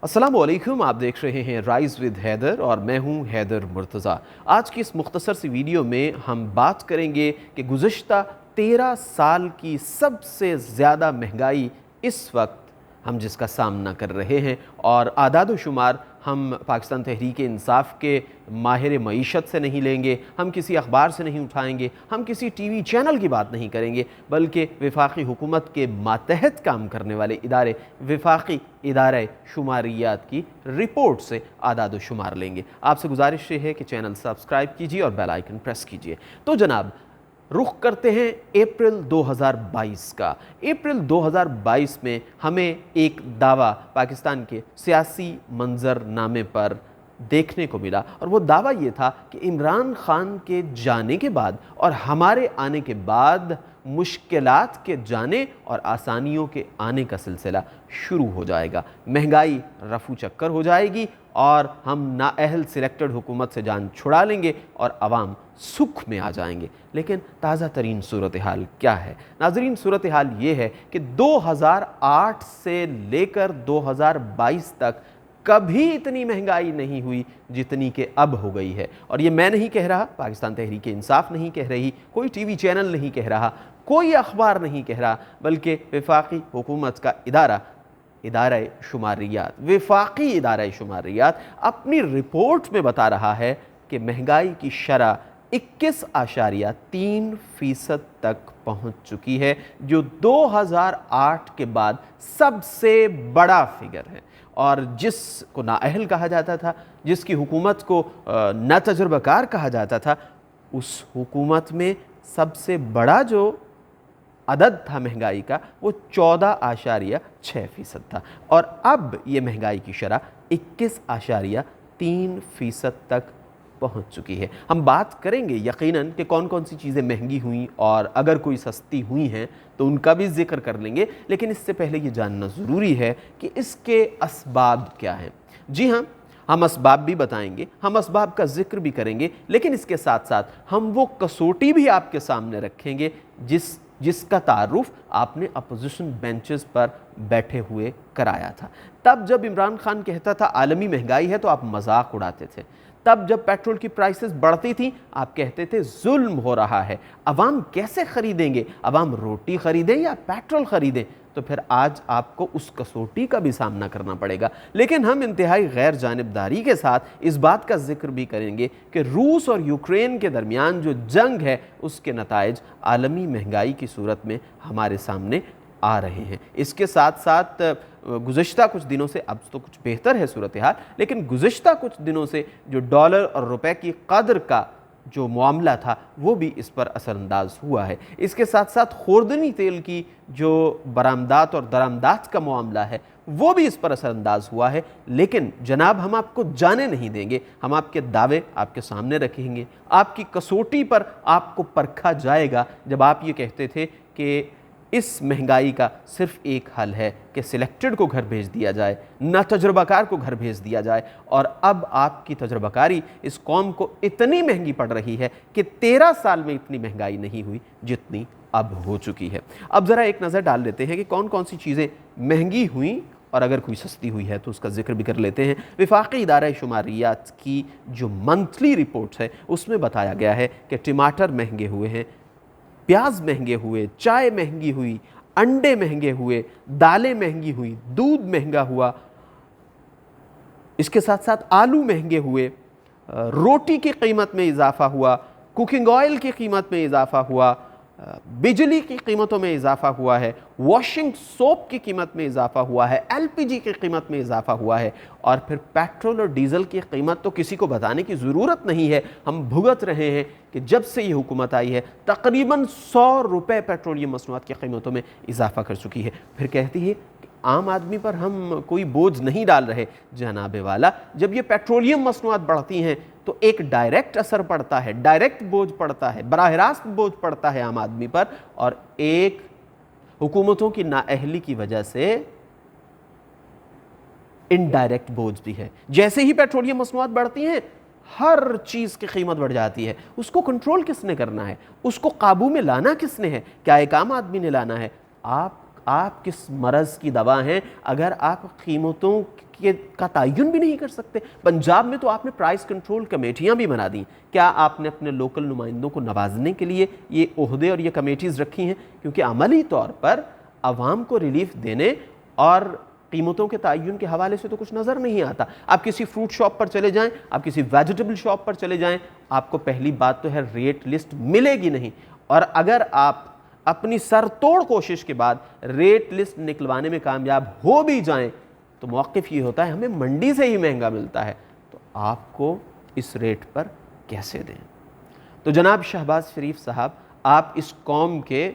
अस्सलामुअलैकुम, आप देख रहे हैं राइज़ विद हैदर और मैं हूं हैदर मुर्तज़ा। आज की इस मुख्तसर सी वीडियो में हम बात करेंगे कि गुज़िश्ता 13 साल की सबसे ज़्यादा महंगाई इस वक्त हम जिसका सामना कर रहे हैं, और आदाद व शुमार हम पाकिस्तान तहरीक इंसाफ के माहिर मईशत से नहीं लेंगे, हम किसी अखबार से नहीं उठाएंगे, हम किसी टीवी चैनल की बात नहीं करेंगे, बल्कि वफाकी हुकूमत के मातहत काम करने वाले इदारे वफाकी इदारे शुमारियात की रिपोर्ट से आदाद व शुमार लेंगे। आपसे गुजारिश है कि चैनल सब्सक्राइब कीजिए और बेल आइकन प्रेस कीजिए। तो जनाब, रुख करते हैं अप्रैल 2022 का। अप्रैल 2022 में हमें एक दावा पाकिस्तान के सियासी मंजरनामे पर देखने को मिला, और वो दावा ये था कि इमरान खान के जाने के बाद और हमारे आने के बाद मुश्किलात के जाने और आसानियों के आने का सिलसिला शुरू हो जाएगा। महंगाई रफू चक्कर हो जाएगी और हम नाअहल सिलेक्टेड हुकूमत से जान छुड़ा लेंगे और आवाम सुख में आ जाएंगे। लेकिन ताज़ा तरीन सूरत हाल क्या है नाजरीन? सूरत हाल ये है कि 2008 से लेकर 2022 तक कभी इतनी महंगाई नहीं हुई जितनी कि अब हो गई है। और ये मैं नहीं कह रहा, पाकिस्तान तहरीक इंसाफ नहीं कह रही, कोई टीवी चैनल नहीं कह रहा, कोई अखबार नहीं कह रहा, बल्कि वफाकी हुकूमत का इदारा शुमारियात, वफाकी इदारा शुमारियात अपनी रिपोर्ट में बता रहा है कि महंगाई की शरह 21.3% तक पहुंच चुकी है, जो 2008 के बाद सबसे बड़ा फिगर है। और जिसको नाअहल कहा जाता था, जिसकी हुकूमत को नातजुर्बाकार कहा जाता था, उस हुकूमत में सबसे बड़ा जो अदद था महंगाई का वो 14.6% था, और अब ये महंगाई की शरह 21.3% तक पहुंच चुकी है। हम बात करेंगे यकीनन कि कौन कौन सी चीज़ें महंगी हुई, और अगर कोई सस्ती हुई हैं तो उनका भी जिक्र कर लेंगे। लेकिन इससे पहले ये जानना ज़रूरी है कि इसके असबाब क्या हैं। जी हाँ, हम असबाब भी बताएंगे, हम असबाब का जिक्र भी करेंगे, लेकिन इसके साथ साथ हम वो कसौटी भी आपके सामने रखेंगे जिसका तारुफ आपने अपोजिशन बेंचेस पर बैठे हुए कराया था। तब जब इमरान खान कहता था आलमी महंगाई है तो आप मजाक उड़ाते थे। तब जब पेट्रोल की प्राइसेस बढ़ती थी आप कहते थे जुल्म हो रहा है, अवाम कैसे खरीदेंगे, अवाम रोटी खरीदें या पेट्रोल खरीदें। तो फिर आज आपको उस कसौटी का भी सामना करना पड़ेगा। लेकिन हम इंतहाई गैर जानिबदारी के साथ इस बात का जिक्र भी करेंगे कि रूस और यूक्रेन के दरमियान जो जंग है उसके नताइज आलमी महंगाई की सूरत में हमारे सामने आ रहे हैं। इसके साथ साथ गुज़िश्ता कुछ दिनों से, अब तो कुछ बेहतर है सूरत हाल, लेकिन गुज़िश्ता कुछ दिनों से जो डॉलर और रुपए की कदर का जो मामला था वो भी इस पर असरअंदाज हुआ है। इसके साथ साथ खुर्दनी तेल की जो बरामदात और दरामदात का मामला है वो भी इस पर असरअंदाज हुआ है। लेकिन जनाब, हम आपको जाने नहीं देंगे, हम आपके दावे आपके सामने रखेंगे, आपकी कसौटी पर आपको परखा जाएगा। जब आप ये कहते थे कि इस महंगाई का सिर्फ एक हल है कि सिलेक्टेड को घर भेज दिया जाए, ना तजुर्बाकार को घर भेज दिया जाए, और अब आपकी तजुर्बाकारी इस कौम को इतनी महंगी पड़ रही है कि 13 साल में इतनी महंगाई नहीं हुई जितनी अब हो चुकी है। अब ज़रा एक नज़र डाल लेते हैं कि कौन कौन सी चीज़ें महंगी हुई, और अगर कोई सस्ती हुई है तो उसका जिक्र भी कर लेते हैं। वफाकी इदारा शुमारियात की जो मंथली रिपोर्ट्स है उसमें बताया गया है कि टमाटर महंगे हुए हैं, प्याज महंगे हुए, चाय महंगी हुई, अंडे महंगे हुए, दालें महंगी हुई, दूध महंगा हुआ, इसके साथ साथ आलू महंगे हुए, रोटी की कीमत में इजाफा हुआ, कुकिंग ऑयल की कीमत में इजाफा हुआ, बिजली की कीमतों में इजाफा हुआ है, वॉशिंग सोप की कीमत में इजाफा हुआ है, एलपीजी की कीमत में इजाफा हुआ है, और फिर पेट्रोल और डीजल की कीमत तो किसी को बताने की ज़रूरत नहीं है। हम भुगत रहे हैं कि जब से ये हुकूमत आई है तकरीबन 100 रुपये पेट्रोलियम मसनूआत की कीमतों में इजाफा कर चुकी है। फिर कहती है कि आम आदमी पर हम कोई बोझ नहीं डाल रहे। जनाबे वाला, जब ये पेट्रोलियम मसनूआत बढ़ती हैं तो एक डायरेक्ट असर पड़ता है, डायरेक्ट बोझ पड़ता है, बराह रास्त बोझ पड़ता है आम आदमी पर, और एक हुकूमतों की नाअहली की वजह से इनडायरेक्ट बोझ भी है। जैसे ही पेट्रोलियम मसनूआत बढ़ती हैं हर चीज़ की कीमत बढ़ जाती है। उसको कंट्रोल किसने करना है, उसको काबू में लाना किसने है? क्या एक आम आदमी ने लाना है? आप किस मरज़ की दवा हैं अगर आप कीमतों का तयन भी नहीं कर सकते। पंजाब में तो आपने प्राइस कंट्रोल कमेटियां भी बना दी। क्या आपने अपने लोकल नुमाइंदों को नवाजने के लिए ये ओहदे और ये कमेटीज़ रखी हैं? क्योंकि अमली तौर पर आवाम को रिलीफ देने और कीमतों के तयन के हवाले से तो कुछ नज़र नहीं आता। आप किसी फ्रूट शॉप पर चले जाएं, आप किसी वेजिटेबल शॉप पर चले जाएं, आपको पहली बात तो है रेट लिस्ट मिलेगी नहीं। और अगर आप अपनी सरतोड़ कोशिश के बाद रेट लिस्ट निकलवाने में कामयाब हो भी जाएं तो मौक़िफ़ ये होता है हमें मंडी से ही महंगा मिलता है, तो आपको इस रेट पर कैसे दें। तो जनाब शहबाज शरीफ साहब, आप इस कौम के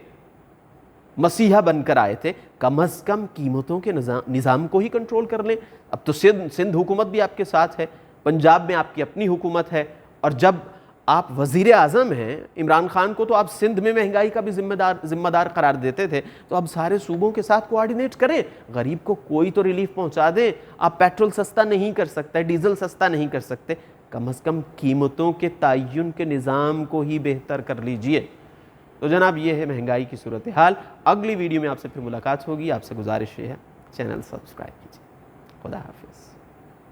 मसीहा बनकर आए थे, कम अज़ कम कीमतों के निज़ाम को ही कंट्रोल कर लें। अब तो सिंध हुकूमत भी आपके साथ है, पंजाब में आपकी अपनी हुकूमत है, और जब आप वज़ीर आज़म हैं, इमरान खान को तो आप सिंध में महंगाई का भी ज़िम्मेदार करार देते थे, तो अब सारे सूबों के साथ कोऑर्डिनेट करें, गरीब को कोई तो रिलीफ पहुंचा दें। आप पेट्रोल सस्ता नहीं कर सकते, डीजल सस्ता नहीं कर सकते, कम अज़ कम कीमतों के तयन के निज़ाम को ही बेहतर कर लीजिए। तो जनाब ये है महंगाई की सूरत हाल। अगली वीडियो में आपसे फिर मुलाकात होगी। आपसे गुजारिश ये है चैनल सब्सक्राइब कीजिए। खुदा हाफिज़।